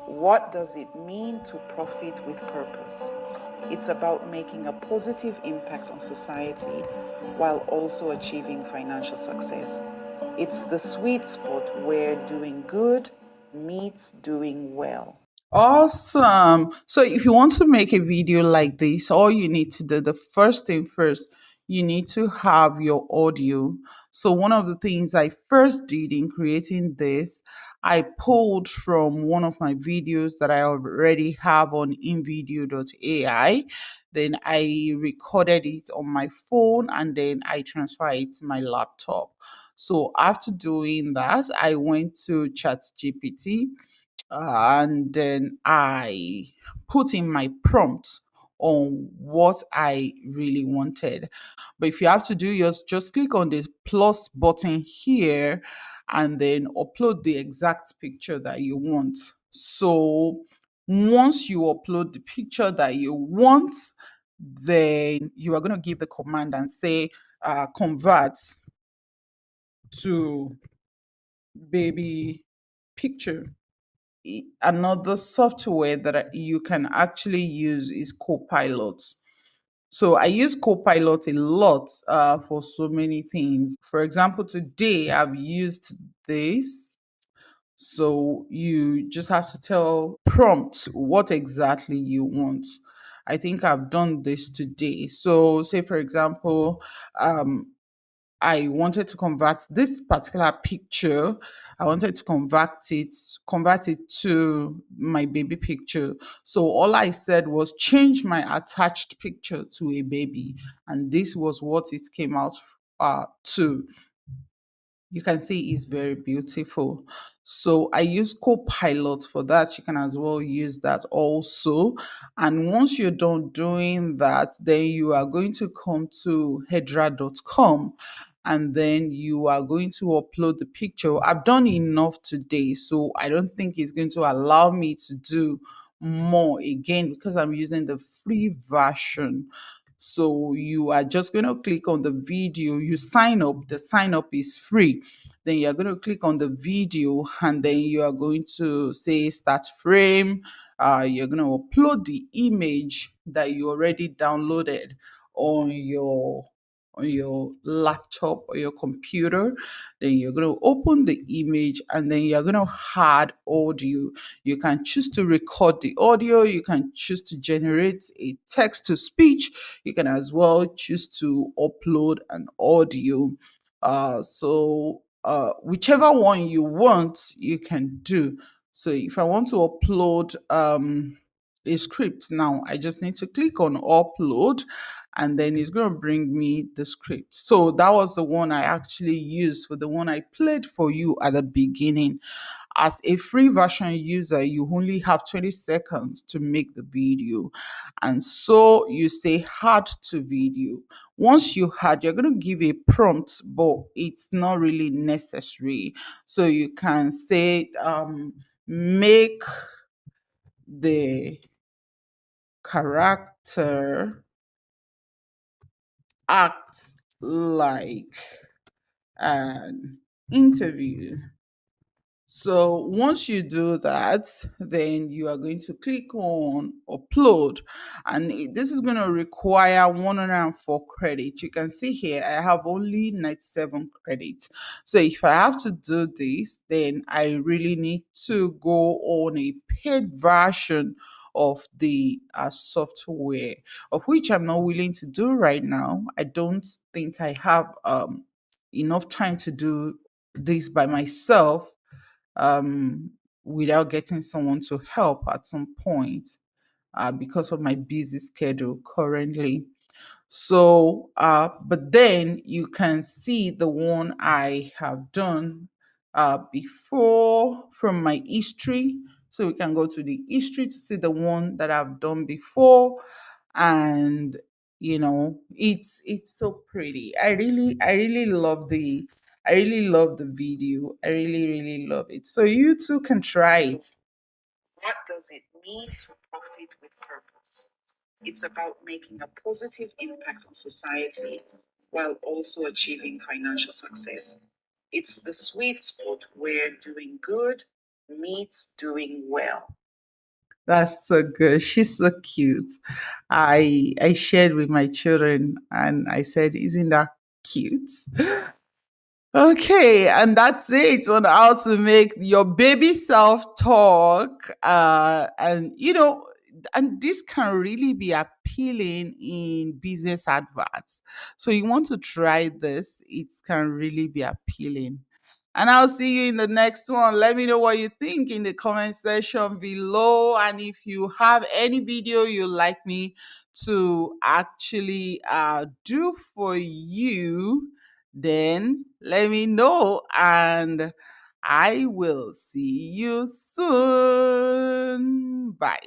What does it mean to profit with purpose? It's about making a positive impact on society while also achieving financial success. It's the sweet spot where doing good meets doing well. Awesome. So if you want to make a video like this, all you need to do, the first thing first, you need to have your audio. So one of the things I first did in creating this, I pulled from one of my videos that I already have on invideo.ai. Then I recorded it on my phone and then I transfer it to my laptop. So after doing that, I went to ChatGPT and then I put in my prompts on what I really wanted. But if you have to do yours, just click on the plus button here and then upload the exact picture that you want. So once you upload the picture that you want, then you are going to give the command and say convert to baby picture. Another software that you can actually use is Copilot. So I use Copilot a lot for so many things. For example, today I've used this. So you just have to tell prompt what exactly you want. I think I've done this today. So say for example, um, I wanted to convert this particular picture. I wanted to convert it to my baby picture. So all I said was change my attached picture to a baby, and this was what it came out to. You can see it's very beautiful. So I use Copilot for that. You can as well use that also. And once you're done doing that, then you are going to come to hedra.com and then you are going to upload the picture. I've done enough today, so I don't think it's going to allow me to do more again because I'm using the free version. So you are just going to click on the video, you sign up, the sign up is free. Then you're going to click on the video and then you are going to say start frame. You're going to upload the image that you already downloaded on your laptop or your computer. Then you're going to open the image and then you're going to add audio. You can choose to record the audio, you can choose to generate a text to speech, you can as well choose to upload an audio. Whichever one you want, you can do. So if I want to upload a script now, I just need to click on upload and then it's going to bring me the script. So that was the one I actually used for the one I played for you at the beginning. As a free version user, you only have 20 seconds to make the video. And so you say add to video. Once you add, you're going to give a prompt, but it's not really necessary. So you can say, make the character act like an interview. So once you do that, then you are going to click on upload, and this is going to require 104 credits. You can see here I have only 97 credits. So if I have to do this, then I really need to go on a paid version of the software, of which I'm not willing to do right now. I don't think I have enough time to do this by myself um, without getting someone to help at some point because of my busy schedule currently. So, but then you can see the one I have done before from my history. So we can go to the history to see the one that I've done before, and it's so pretty. I really love the video. I really love it. So you too can try it. What does it mean to profit with purpose? It's about making a positive impact on society while also achieving financial success. It's the sweet spot where doing good meets doing well. That's so good. She's so cute. I shared with my children and I said, "Isn't that cute?" Okay, and that's it on how to make your baby self talk. And and this can really be appealing in business adverts. So you want to try this, it can really be appealing. And I'll see you in the next one. Let me know what you think in the comment section below. And if you have any video you'd like me to actually do for you, then let me know and I will see you soon. Bye.